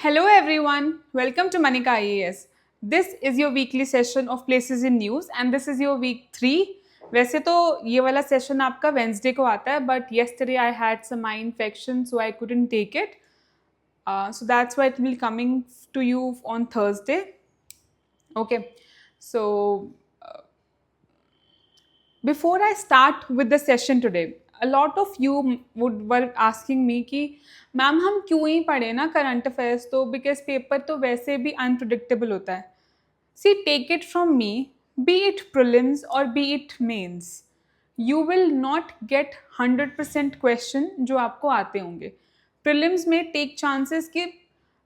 Hello everyone, welcome to Manika IAS. This is your weekly session of Places in News and this is your week 3. वैसे तो ये वाला session आपका Wednesday को आता है but yesterday I had some eye infection so I couldn't take it. So that's why it will coming to you on Thursday. Okay, so before I start with the session today, a lot of you were asking me कि ma'am हम क्यों ही पढ़े ना current affairs तो because paper तो वैसे भी unpredictable होता है. See, take it from me, be it prelims or be it mains, you will not get 100% question जो आपको आते होंगे. Prelims में take chances कि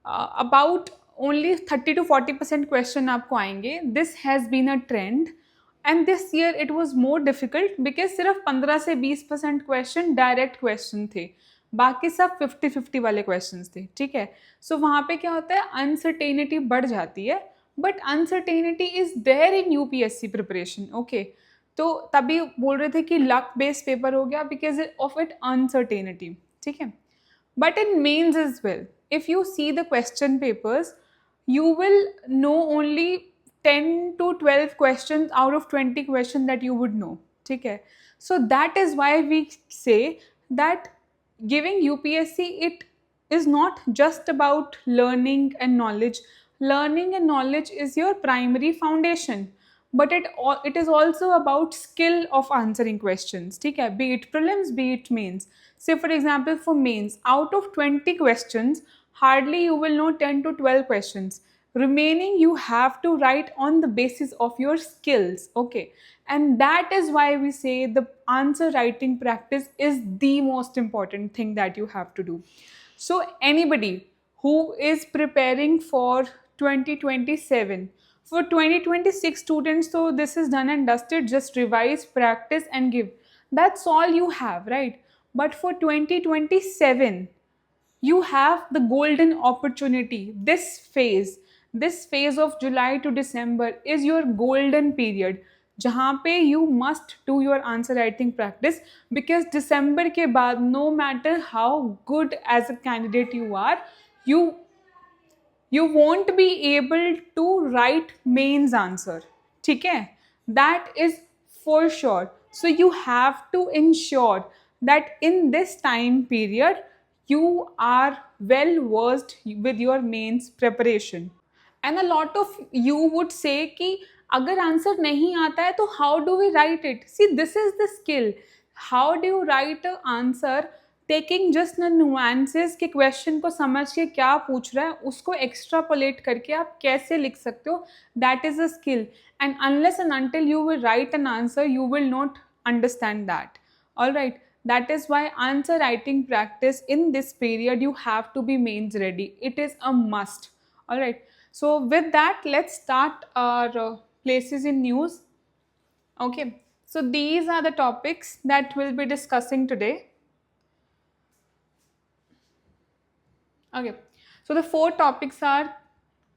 about only 30 to 40% question आपको आएंगे. This has been a trend and this year it was more difficult because सिर्फ 15 से 20% क्वेश्चन डायरेक्ट क्वेश्चन थे, बाकी सब 50-50 वाले क्वेश्चंस थे. ठीक है, सो वहाँ पे क्या होता है, अनसर्टेनिटी बढ़ जाती है but uncertainty is there in UPSC preparation. Okay, तो तभी बोल रहे थे कि लक बेस्ड पेपर हो गया बिकॉज ऑफ इट अनसर्टेनिटी. ठीक है, but in mains is well, if you see the question papers you will know only 10 to 12 questions out of 20 questions that you would know. ठीक है, so that is why we say that giving UPSC, it is not just about learning and knowledge. Learning and knowledge is your primary foundation, but it is also about skill of answering questions. ठीक है, be it prelims, be it mains. Say for example, for mains, out of 20 questions, hardly you will know 10 to 12 questions. Remaining you have to write on the basis of your skills. Okay, and that is why we say the answer writing practice is the most important thing that you have to do. So anybody who is preparing for 2027, for 2026 students, so this is done and dusted, just revise, practice and give. That's all you have, right? But for 2027, you have the golden opportunity. This phase of July to December is your golden period जहाँ पे you must do your answer writing practice, because December के बाद no matter how good as a candidate you are, you won't be able to write mains answer. ठीक है, that is for sure. So you have to ensure that in this time period you are well versed with your mains preparation. And a lot of you would say कि अगर answer नहीं आता है तो how do we write it. See, this is the skill. How do you write a answer taking just the nuances के question को समझ के क्या पूछ रहा है उसको एक्स्ट्रापोलेट करके आप कैसे लिख सकते हो, that is a skill. And unless and until you will write an answer you will not understand that. All right, that is why answer writing practice in this period you have to be mains ready. It is a must. All right, so with that, let's start our places in news. Okay, so these are the topics that we'll be discussing today. Okay, so the 4 topics are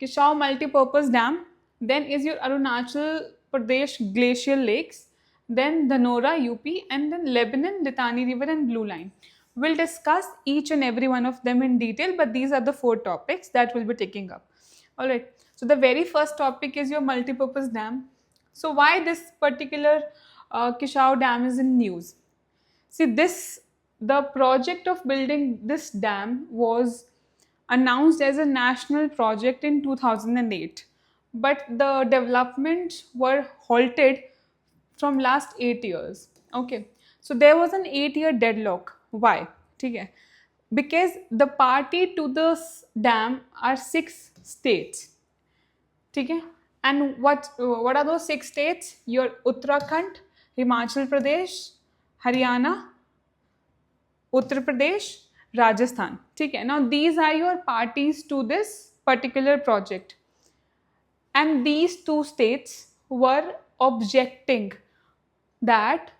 Kishau Multipurpose Dam, then is your Arunachal Pradesh Glacial Lakes, then Dhanora UP, and then Lebanon, Litani River and Blue Line. We'll discuss each and every one of them in detail, but these are the 4 topics that we'll be taking up. All right, so the very first topic is your multipurpose dam. So why this particular Kishau Dam is in news? See, the project of building this dam was announced as a national project in 2008, but the developments were halted from last 8 years. Okay, so there was an 8-year deadlock. Why? ठीक है, because the party to this dam are 6 states. ठीक है, and what are those 6 states? Your Uttarakhand, Himachal Pradesh, Haryana, Uttar Pradesh, Rajasthan. ठीक है, now these are your parties to this particular project, and these 2 states were objecting that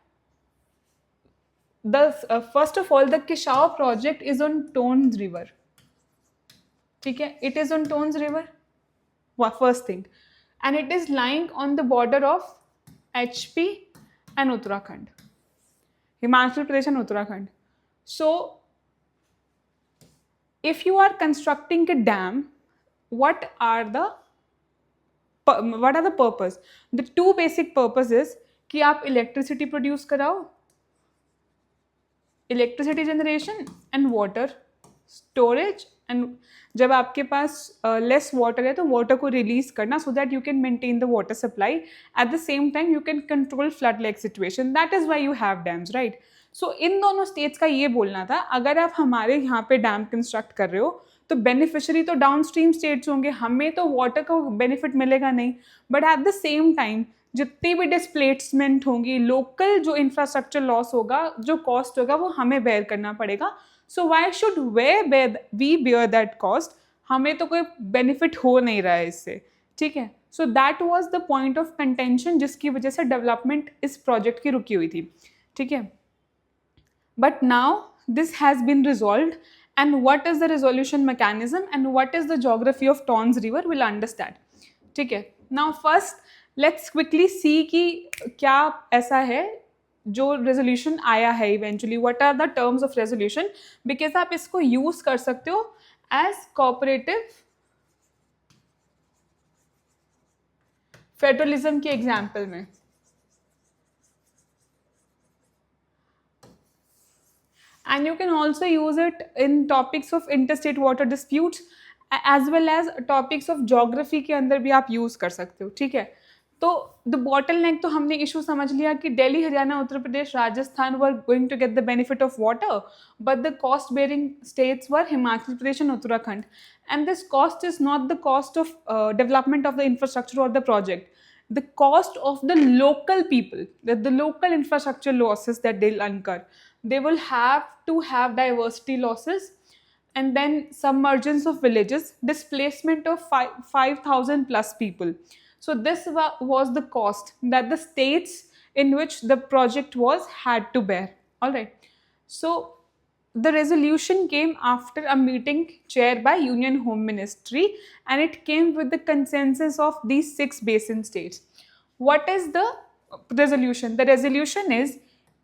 the first of all, the Kishau project is on Tons River. ठीक है, it is on Tons River, first thing, and it is lying on the border of HP and Uttarakhand, Himachal Pradesh and Uttarakhand. So if you are constructing a dam, what are the purpose? The two basic purposes कि आप electricity produce कराओ, electricity generation and water storage, and जब आपके पास less water है तो water को रिलीज करना so that you can maintain the water supply, at the same time you can control flood like situation, that is why you have dams, right? So in दोनों states का ये बोलना था, अगर आप हमारे यहाँ पे डैम कंस्ट्रक्ट कर रहे हो तो बेनिफिशियरी तो डाउन स्ट्रीम स्टेट्स होंगे, हमें तो वाटर का बेनिफिट मिलेगा नहीं, but at the same time जितनी भी डिस्प्लेसमेंट होंगी, लोकल जो इंफ्रास्ट्रक्चर लॉस होगा, जो कॉस्ट होगा वो हमें बेयर करना पड़ेगा. So why should we bear that cost? हमें तो कोई बेनिफिट हो नहीं रहा है इससे, ठीक है? So that was the point of contention जिसकी वजह से डेवलपमेंट इस प्रोजेक्ट की रुकी हुई थी, ठीक है? But now this has been resolved, and what is the resolution mechanism and what is the geography of Tons river, we'll understand, ठीक है? Now first let's quickly see कि क्या ऐसा है जो resolution आया है eventually, what are the terms of resolution, because आप इसको use कर सकते हो as cooperative federalism के example में. And you can also use it in topics of interstate water disputes as well as topics of geography के अंदर भी आप use कर सकते हो, ठीक है? तो the bottleneck तो हमने issue समझ लिया कि Delhi, Haryana, Uttar Pradesh, Rajasthan were going to get the benefit of water, but the cost bearing states were Himachal Pradesh and Uttarakhand. And this cost is not the cost of development of the infrastructure or the project. The cost of the local people, the local infrastructure losses that they'll incur. They will have to have diversity losses, and then submergence of villages, displacement of 5,000 plus people. So this was the cost that the states in which the project was had to bear. All right. So the resolution came after a meeting chaired by Union Home Ministry, and it came with the consensus of these 6 basin states. What is the resolution? The resolution is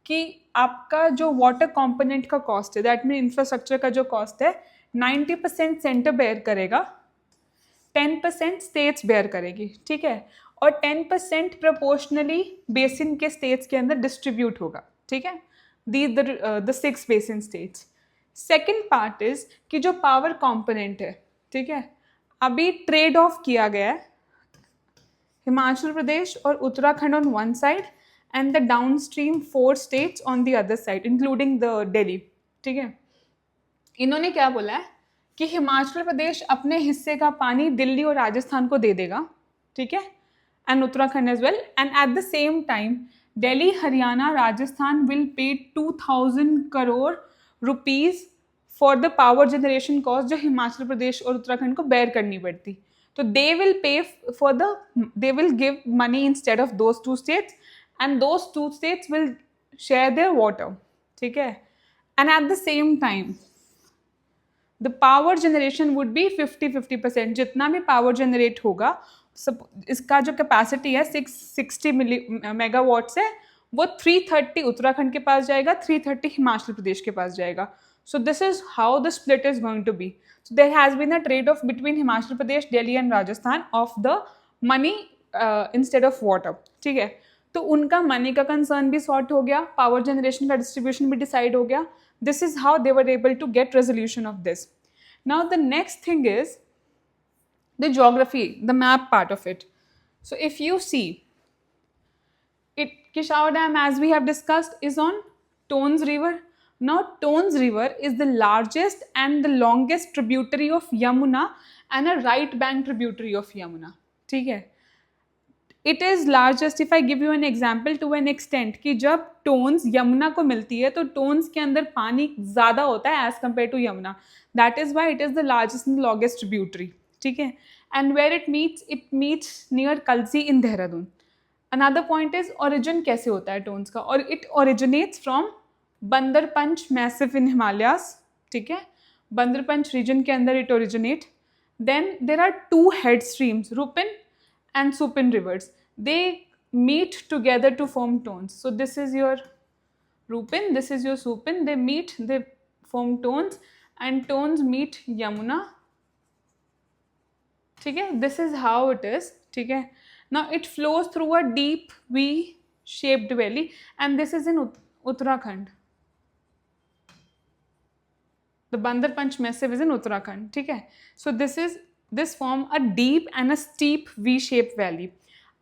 कि आपका जो water component का cost है, that mean infrastructure का जो cost है, 90% centre bear करेगा, 10% states bear करेगी, ठीक है? और 10% प्रोपोर्शनली बेसिन के स्टेट्स के अंदर डिस्ट्रीब्यूट होगा, ठीक है? The 6 basin states. Second part is कि जो पावर कंपोनेंट है, ठीक है, अभी ट्रेड ऑफ किया गया है हिमाचल प्रदेश और Uttarakhand on one side and the downstream 4 states on the other side including the Delhi, ठीक है? इन्होंने क्या बोला है कि हिमाचल प्रदेश अपने हिस्से का पानी दिल्ली और राजस्थान को दे देगा, ठीक है? and Uttarakhand as well, and at the same time Delhi, Haryana, Rajasthan will pay 2,000 crore rupees for the power generation cost जो हिमाचल प्रदेश और उत्तराखंड को बेयर करनी पड़ती. तो they will give money instead of those 2 states, and those 2 states will share their water, ठीक है? And at the same time the power generation would be 50-50%. जितना भी पावर जनरेट होगा, इसका जो कैपेसिटी है 660 मेगावाट्स है, वो 330 उत्तराखंड के पास जाएगा, 330 हिमाचल प्रदेश के पास जाएगा. So this is how the split is going to be. So there has been a trade-off between Himachal Pradesh, Delhi and Rajasthan of the money instead of water, ठीक है? तो उनका मनी का कंसर्न भी सॉर्ट हो गया, power generation का distribution भी डिसाइड हो गया. This is how they were able to get resolution of this. Now the next thing is the geography, the map part of it. So if you see it, Kishaur Dam, as we have discussed, is on Tons River. Now Tons River is the largest and the longest tributary of Yamuna and a right bank tributary of Yamuna, ठीक है? It is largest. If I give you an example to an extent कि जब tones Yamuna को मिलती है तो tones के अंदर पानी ज़्यादा होता है as compare to Yamuna. That is why it is the largest and longest tributary, ठीक है? And where it meets near Kalsi in Dehradun. Another point is origin कैसे होता है टोन्स का, और it originates from Bandarpunch massif in Himalayas, ठीक है? बंदरपंच रीजन के अंदर it originate. Then there are 2 head streams, Rupin and Supin rivers. They meet together to form Tons. So this is your Rupin, this is your Supin. They meet, they form Tons, and Tons meet Yamuna, ठीक है, this is how it is, ठीक है. Now it flows through a deep V shaped valley and this is in Uttarakhand. The Bandarpanch Massif is in Uttarakhand, ठीक है. So this form a deep and a steep V-shaped valley.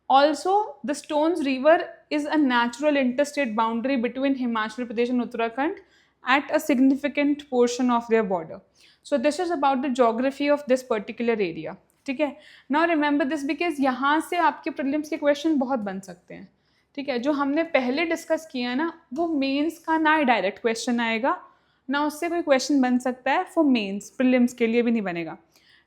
Also, the Stones River is a natural interstate boundary between Himachal Pradesh and Uttarakhand at a significant portion of their border. So this is about the geography of this particular area, ठीक है. Now remember this because यहाँ से आपके prelims के question बहुत बन सकते हैं, ठीक है. जो हमने पहले डिस्कस किया ना वो मेंस का ना डायरेक्ट क्वेश्चन आएगा ना उससे कोई क्वेश्चन बन सकता है फॉर मेंस, प्रीलिम्स के लिए भी नहीं बनेगा.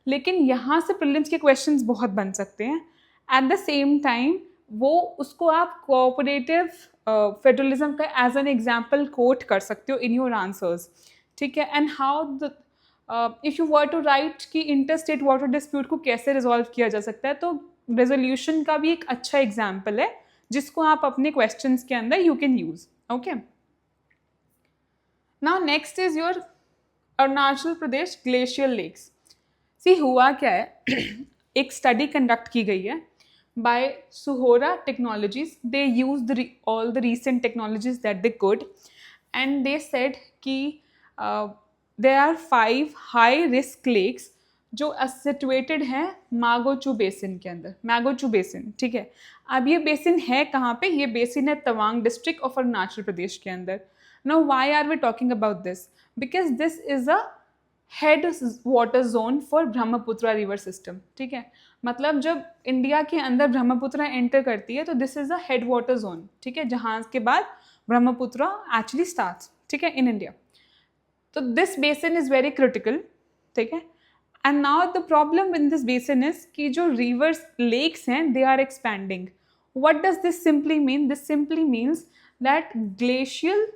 लेकिन यहाँ से प्रीलिम्स के क्वेश्चंस बहुत बन सकते हैं. एट द सेम टाइम वो उसको आप कोऑपरेटिव फेडरलिज्म का एज एन एग्जांपल कोट कर सकते हो इन योर आंसर्स, ठीक है. And how the if you were to write कि इंटर स्टेट वाटर डिस्प्यूट को कैसे रिजॉल्व किया जा सकता है, तो रेजोल्यूशन का भी एक अच्छा एग्जाम्पल है जिसको आप अपने क्वेश्चंस के अंदर you can use. Okay, now next is your Arunachal Pradesh glacial lakes. See हुआ क्या है, एक स्टडी कंडक्ट की गई है by Suhora Technologies. They used all the recent technologies that they could, and they said कि there are 5 high risk lakes जो situated हैं मागोचू बेसिन के अंदर. मागोचू बेसिन, ठीक है. अब ये बेसिन है कहाँ पे? ये बेसिन है तवांग डिस्ट्रिक्ट ऑफ अरुणाचल प्रदेश के अंदर. Now why are we talking about this? Because this is a head water zone for Brahmaputra river system, ठीक है. मतलब जब इंडिया के अंदर ब्रह्मपुत्रा एंटर करती है तो this is a head water zone, ठीक है, जहाँ के बाद ब्रह्मपुत्रा एक्चुअली स्टार्ट्स, ठीक है, इन इंडिया. तो this basin is very critical, ठीक है. And now the problem in this basin is कि जो रिवर्स लेक्स हैं they are expanding. What does this simply mean? This simply means that glacial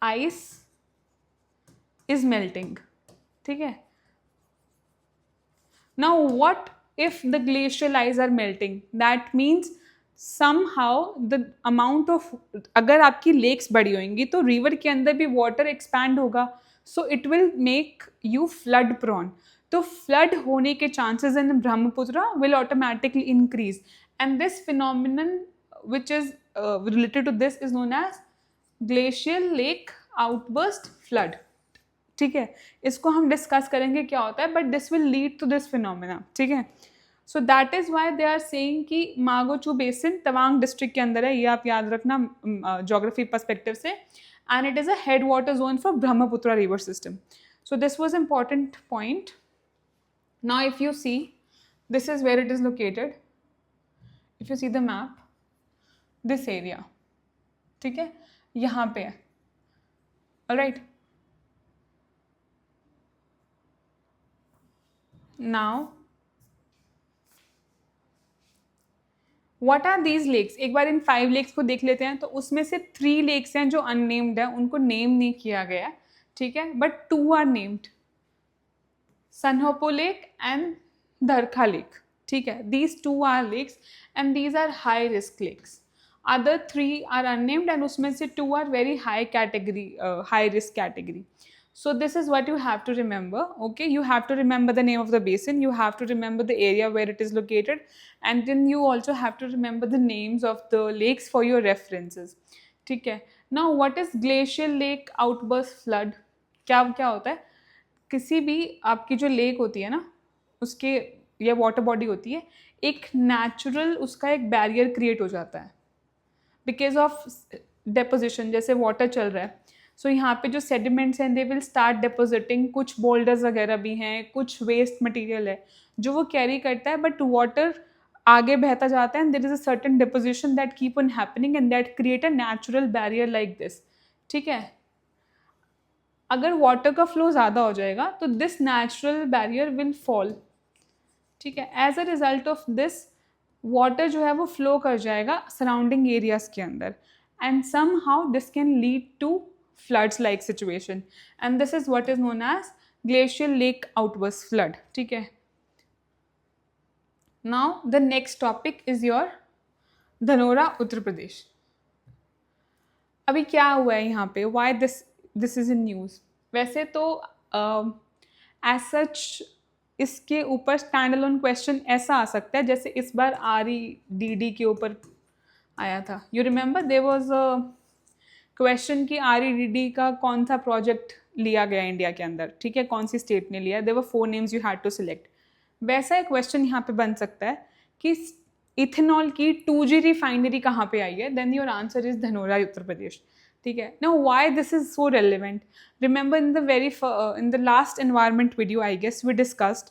ice is melting, ठीक है. Now what if the glacial ice are melting? That means somehow the amount of, अगर आपकी lakes बड़ी होंगी तो river के अंदर भी वाटर एक्सपैंड होगा, so it will make you flood prone. तो फ्लड होने के chances in Brahmaputra will automatically increase, and this phenomenon which is related to this is known as glacial lake outburst flood, ठीक है. इसको हम डिस्कस करेंगे क्या होता है, but this will lead to this phenomena, ठीक है. So that is why they are saying कि मागोचू बेसिन तवांग डिस्ट्रिक्ट के अंदर है, ये आप याद रखना ज्योग्राफी पर्सपेक्टिव से. And it is a head water zone for Brahmaputra river system. So this was important point. Now if you see this is where it is located. If you see the map, this area, ठीक है, यहाँ पे है. Alright, now what are these lakes? एक बार इन 5 lakes को देख लेते हैं. तो उसमें से 3 लेक्स हैं जो अननेम्ड है, उनको नेम नहीं किया गया है, ठीक है, but 2 are named, Sanhopo lake and Dharkha lake, ठीक है. These 2 are lakes and these are high risk lakes. Other 3 are unnamed and उसमें से 2 are very high category, high risk category. So this is what you have to remember, okay? You have to remember the name of the basin, you have to remember the area where it is located, and then you also have to remember the names of the lakes for your references, ठीक है. Now what is glacial lake outburst flood? क्या क्या होता है? किसी भी आपकी जो लेक होती है ना, उसके या वाटर बॉडी होती है, एक नेचुरल उसका एक बैरियर क्रिएट हो जाता है बिकॉज ऑफ डेपोजिशन. जैसे वाटर चल रहा है, सो यहाँ पे जो सेडिमेंट्स हैं दे विल स्टार्ट डिपोजिटिंग. कुछ बोल्डर्स वगैरह भी हैं, कुछ वेस्ट मटेरियल है जो वो कैरी करता है, बट वाटर आगे बहता जाता है and there is a certain deposition that keep on happening and that create a natural barrier like this, ठीक है. अगर वाटर का फ्लो ज़्यादा हो जाएगा तो this natural barrier will fall, ठीक है. As a result of this water जो है वो फ्लो कर जाएगा सराउंडिंग एरियाज के अंदर, and somehow this can lead to floods like situation, and this is what is known as glacial lake outburst flood, ठीक है. Now the next topic is your Dhanora Uttar प्रदेश. अभी क्या हुआ है यहाँ पे? Why this is in news? वैसे तो एज सच इसके ऊपर स्टैंड अलोन क्वेश्चन ऐसा आ सकता है जैसे इस बार REDD के ऊपर आया था. You remember there was a question कि REDD का कौन सा प्रोजेक्ट लिया गया इंडिया के अंदर, ठीक है, कौन सी स्टेट ने लिया. There were 4 names you had to select. वैसा एक क्वेश्चन यहाँ पे बन सकता है कि इथेनॉल की 2G रिफाइनरी कहाँ पे आई है. Then your answer is Dhanora, Uttar Pradesh. ठीक है. Now why this is so relevant. Remember in the last environment video I guess we discussed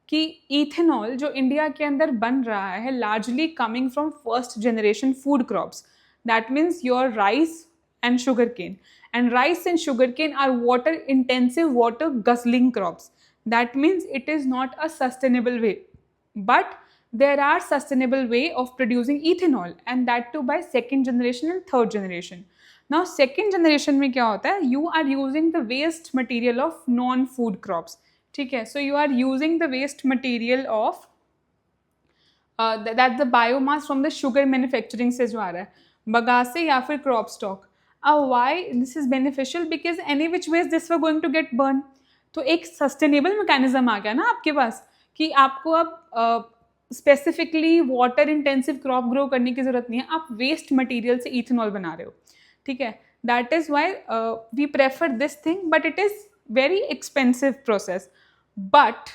कि इथेनॉल जो इंडिया के अंदर बन रहा है largely coming from first generation food crops. That means your rice and sugarcane. And rice and sugarcane are water intensive, water guzzling crops. That means it is not a sustainable way. But there are sustainable way of producing ethanol, and that too by second generation and third generation. Now second generation में क्या होता है, you are using the waste material of non food crops. ठीक है. So you are using the waste material of that the biomass from the sugar manufacturing से जो आ रहा है, बगासे या फिर crop stock. Why this is beneficial? Because any which ways this were going to get burned. तो एक sustainable mechanism आ गया ना आपके पास कि आपको अब specifically water intensive crop grow करने की जरूरत नहीं है, आप वेस्ट मटेरियल से इथेनॉल बना रहे हो. ठीक है. That is why we prefer this thing, but it is very expensive process. But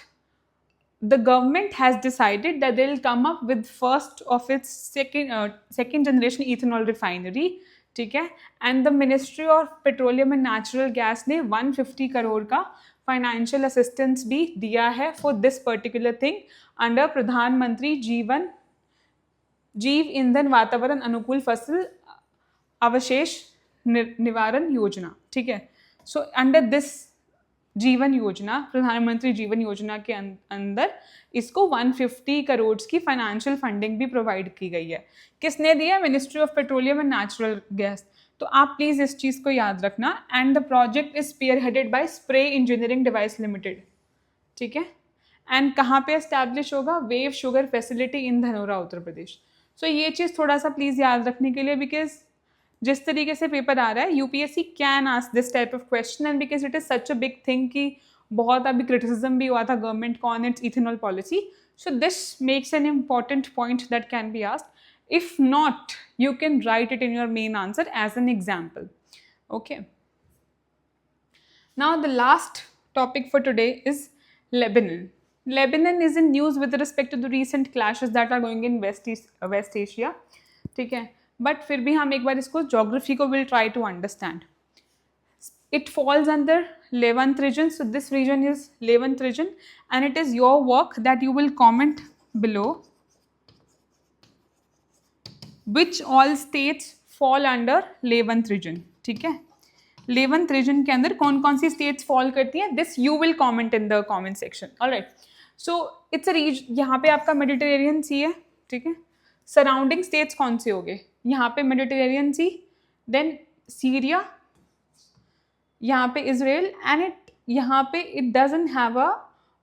the government has decided that they will come up with first of its second generation ethanol refinery. ठीक है. And the ministry of petroleum and natural gas ने 150 करोड़ का financial assistance भी दिया है for this particular thing under प्रधानमंत्री जीव ईंधन वातावरण अनुकूल फसल अवशेष निवारण योजना. ठीक है. सो अंडर दिस जीवन योजना, प्रधानमंत्री जीवन योजना के अंदर इसको 150 करोड़ की फाइनेंशियल फंडिंग भी प्रोवाइड की गई है. किसने दिया? Ministry of petroleum and natural gas. तो आप प्लीज इस चीज को याद रखना. And the project is spearheaded by spray engineering device limited. ठीक है. एंड कहाँ पे एस्टैब्लिश होगा? Wave sugar facility in Dhanora, Uttar Pradesh. So ये चीज़ थोड़ा सा प्लीज याद रखने के लिए, बिकॉज जिस तरीके से पेपर आ रहा है UPSC can ask this type of question, and because it is such a big thing कि बहुत अभी क्रिटिसिज्म भी हुआ था गवर्नमेंट को on it's ethanol policy. So this makes an important point that can be asked. If not, you can write it in your main answer as an example. Okay. Now the last topic for today is Lebanon. Lebanon is in news with respect to the recent clashes that are going in West Asia. ठीक है. But फिर भी हम एक बार इसको geography को will try to understand. It falls under Levant region. So this region is Levant region, and it is your work that you will comment below. Which all states fall under Levant region. ठीक है. Levant region के अंदर कौन कौन सी states fall करती हैं? This you will comment in the comment section. Alright. So it's a region. यहाँ पे आपका Mediterranean Sea है. ठीक है. Surrounding states कौन से हो गए? यहाँ पे Mediterranean Sea, then Syria, यहाँ पे Israel, and यहाँ पे it doesn't have a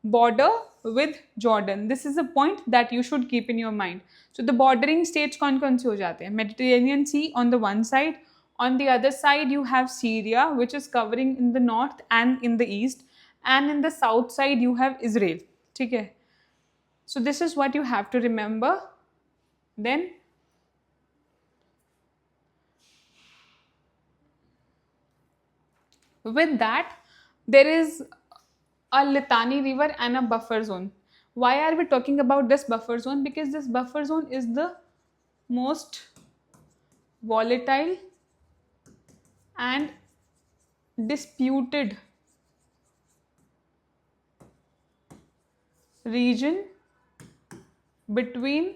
border with Jordan. This is a point that you should keep in your mind. So the bordering states कौन से हो जाते हैं? Mediterranean Sea on the one side. On the other side you have Syria, which is covering in the north and in the east, and in the south side you have Israel. ठीक है. So this is what you have to remember. Then with that there is a Litani river and a buffer zone. Why are we talking about this buffer zone? Because this buffer zone is the most volatile and disputed region between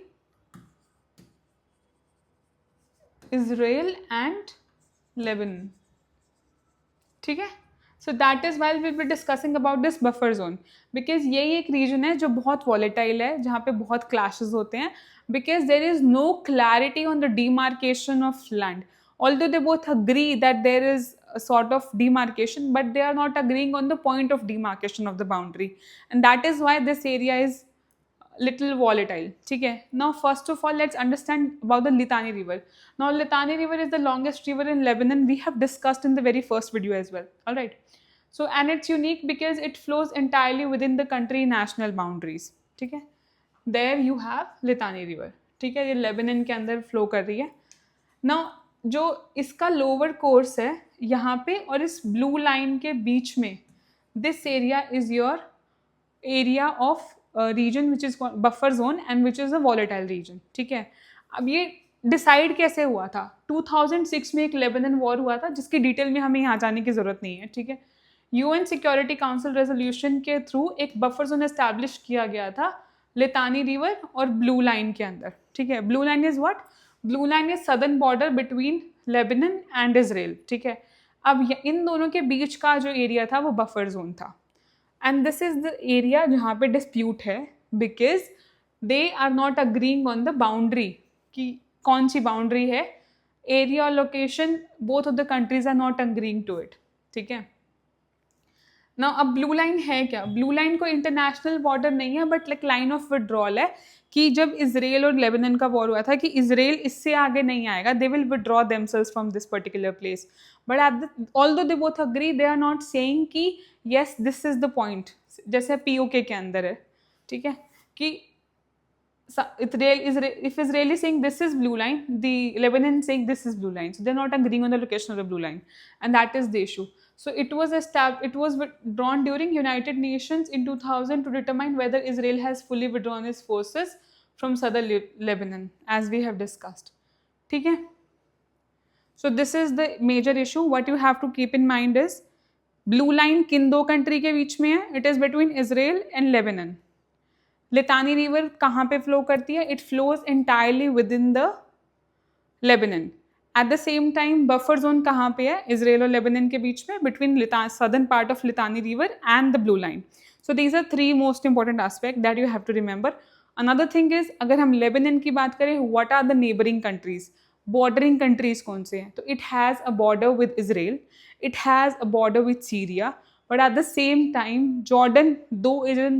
Israel and Lebanon. ठीक है. So that is why we'll be discussing about this buffer zone, because यही एक region है जो बहुत volatile है, जहाँ पे बहुत clashes होते हैं, because there is no clarity on the demarcation of land. Although they both agree that there is a sort of demarcation, but they are not agreeing on the point of demarcation of the boundary, and that is why this area is little volatile. ठीक है. Now first of all let's understand about the Litani river. Now Litani river is the longest river in Lebanon. We have discussed in the very first video as well. All right. So and it's unique because it flows entirely within the country national boundaries. ठीक है, there you have Litani river. ठीक है, ये Lebanon के अंदर flow कर रही है. नाउ जो इसका लोअर कोर्स है यहाँ पे और इस ब्लू लाइन के बीच में, this area is your area of region which is buffer zone and which is a volatile region. ठीक है, अब ये डिसाइड कैसे हुआ था? 2006 में एक लेबनान वॉर हुआ था जिसकी डिटेल में हमें यहाँ जाने की जरूरत नहीं है. ठीक है, यूएन सिक्योरिटी काउंसिल रेजोल्यूशन के थ्रू एक बफर जोन एस्टैब्लिश किया गया था लितानी रिवर और ब्लू लाइन के अंदर. ठीक है, blue line is what? Blue line is southern border between Lebanon and Israel. ठीक है, अब इन दोनों के बीच का जो एरिया था वो बफर जोन था. And this is the area जहाँ पे डिस्प्यूट है because they are not agreeing on the boundary कि कौन सी बाउंड्री है. एरिया और location, both of the countries are not agreeing to it. ठीक है, ना अब ब्लू लाइन है क्या? ब्लू लाइन कोई इंटरनेशनल बॉर्डर नहीं है but like line of withdrawal है कि जब इसराइल और लेबनान का वॉर हुआ था कि इसराइल इससे आगे नहीं आएगा, they will withdraw themselves from this particular place. But at although they both agree, they are not saying कि yes this is the point, जैसे पीओके के अंदर है. ठीक है, कि if Israel is saying this is blue line, the Lebanon is saying this is blue line. So they're not agreeing on the location of the blue line, and that is the issue. So it was drawn during United Nations in 2000 to determine whether Israel has fully withdrawn its forces from southern Lebanon, as we have discussed. ठीक है? So this is the major issue. What you have to keep in mind is blue line किन दो country के बीच में है? It is between Israel and Lebanon. Litani river कहाँ पे फ्लो करती है? It flows entirely within the Lebanon. At the same time buffer zone कहाँ पे है? इसराइल और लेबनान के बीच में, between southern part of Litani river and the blue line. So these are three most important aspect that you have to remember. Another thing is, अगर हम Lebanon की बात करें, what are the neighbouring countries? Bordering countries कौन से हैं? तो it has a border with Israel, it has a border with Syria, but at the same time Jordan, though is in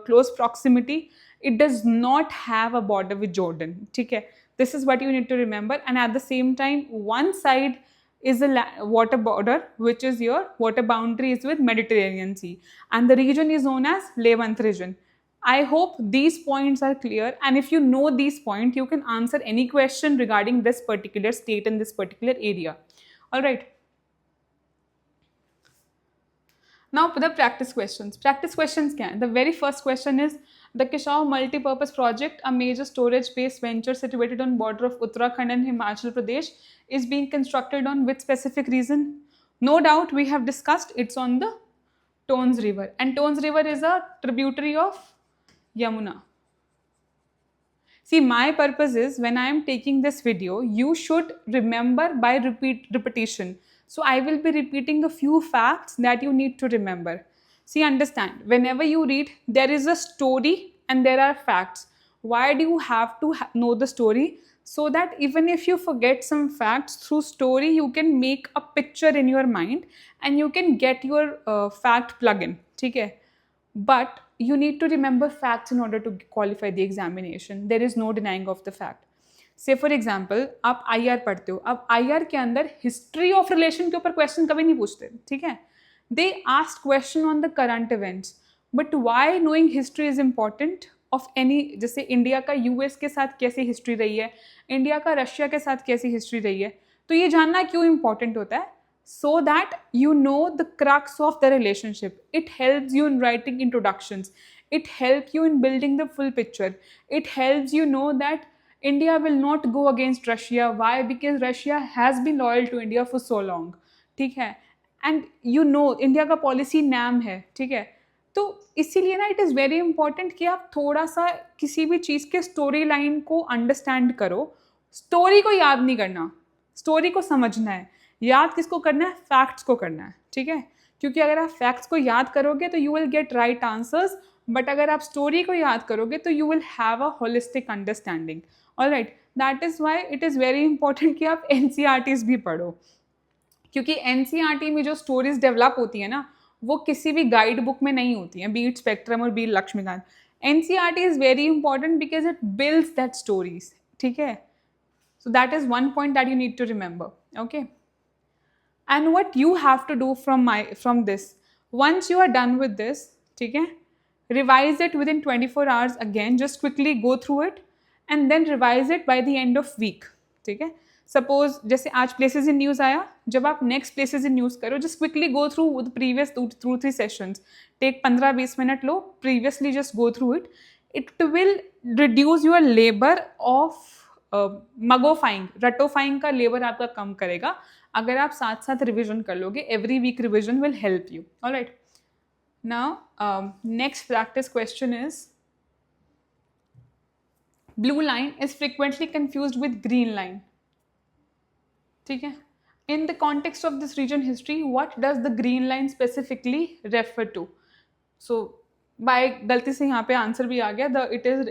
close proximity, it does not have a border with Jordan. ठीक है, this is what you need to remember. And at the same time, one side is a water border, which is your water boundary is with Mediterranean Sea, and the region is known as Levant region. I hope these points are clear, and if you know these points, you can answer any question regarding this particular state and this particular area. All right. Now for the practice questions. Practice questions क्या है? The very first question is, the Kishaw multi-purpose project, a major storage-based venture situated on border of Uttarakhand and Himachal Pradesh, is being constructed on which specific reason? No doubt we have discussed, it's on the Tons River, and Tons River is a tributary of Yamuna. See, my purpose is, when I am taking this video, you should remember by repetition. So I will be repeating a few facts that you need to remember. See, understand, whenever you read, there is a story and there are facts. Why do you have to know the story? So that even if you forget some facts, through story you can make a picture in your mind and you can get your fact plug-in. ठीक है? But you need to remember facts in order to qualify the examination. There is no denying of the fact. से for example आप IR पढ़ते हो, अब IR के अंदर history of relation के ऊपर क्वेश्चन कभी नहीं पूछते. ठीक है, they ask question on the current events. But why knowing history is important of any, जैसे इंडिया का US के साथ कैसी हिस्ट्री रही है, इंडिया का रशिया के साथ कैसी हिस्ट्री रही है, तो ये जानना क्यों इम्पॉर्टेंट होता है? So that you know the crux of the relationship. It helps you in writing introductions, it help you in building the full picture, it helps you know that India will not go against Russia. Why? Because Russia has been loyal to India for so long. ठीक है, and you know India का policy NAM है. ठीक है, तो इसीलिए ना it is very important कि आप थोड़ा सा किसी भी चीज़ के स्टोरी लाइन को अंडरस्टैंड करो. स्टोरी को याद नहीं करना, स्टोरी को समझना है. याद किसको करना है? फैक्ट्स को करना है. ठीक है, क्योंकि अगर आप फैक्ट्स को याद करोगे तो you will get right answers, but अगर आप स्टोरी को याद करोगे तो you will have a holistic understanding. All right, that is why it is very important कि आप NCERTs भी पढ़ो, क्योंकि NCERT में जो स्टोरीज डेवलप होती है ना, वो किसी भी गाइड बुक में नहीं होती हैं, बीट स्पेक्ट्रम और beat Laxmikanth. NCERT is very important because it builds that stories. ठीक है, so that is one point that you need to remember. Okay, and what you have to do from this, Once you are done with this, ठीक है, revise it within 24 hours again, just quickly go through it and then revise it by the end of week. ठीक है, suppose जैसे आज places in news आया, जब आप next places in news करो, just quickly go through the previous 2-3 sessions, take 15-20 minute लो, previously just go through it. It will reduce your labour of मगोफाइंग, रटोफाइंग का लेबर आपका कम करेगा अगर आप साथ साथ रिविजन कर लोगे. Every week revision will help you. Alright, now next practice question is, blue line is frequently confused with green line. ठीक है, in the context of this region history, what does the green line specifically refer to? So by गलती से यहाँ पे answer भी आ गया,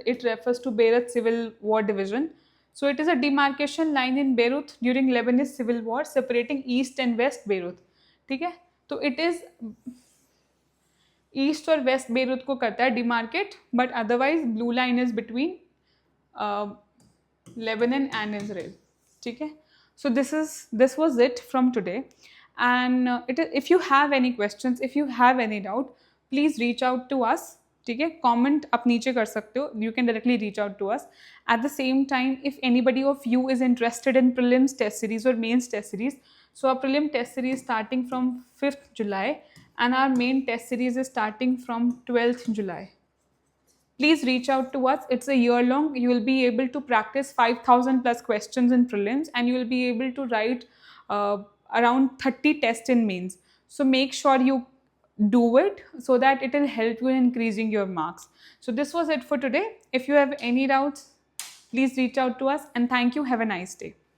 it refers to Beirut civil war division. So it is a demarcation line in Beirut during Lebanese civil war separating east and west Beirut. ठीक है, तो it is east और वेस्ट बेरूत को करता है demarcate, but otherwise blue line is between Lebanon and Israel. ठीक है, so this was it from today, and if you have any questions, if you have any doubt, please reach out to us. ठीक है, comment आप नीचे कर सकते हो, you can directly reach out to us. At the same time, if anybody of you is interested in prelims test series or mains test series, so our prelim test series starting from 5th July and our main test series is starting from 12th July. Please reach out to us. It's a year long. You will be able to practice 5,000 plus questions in prelims and you will be able to write around 30 tests in mains. So make sure you do it so that it will help you in increasing your marks. So this was it for today. If you have any doubts, please reach out to us and thank you. Have a nice day.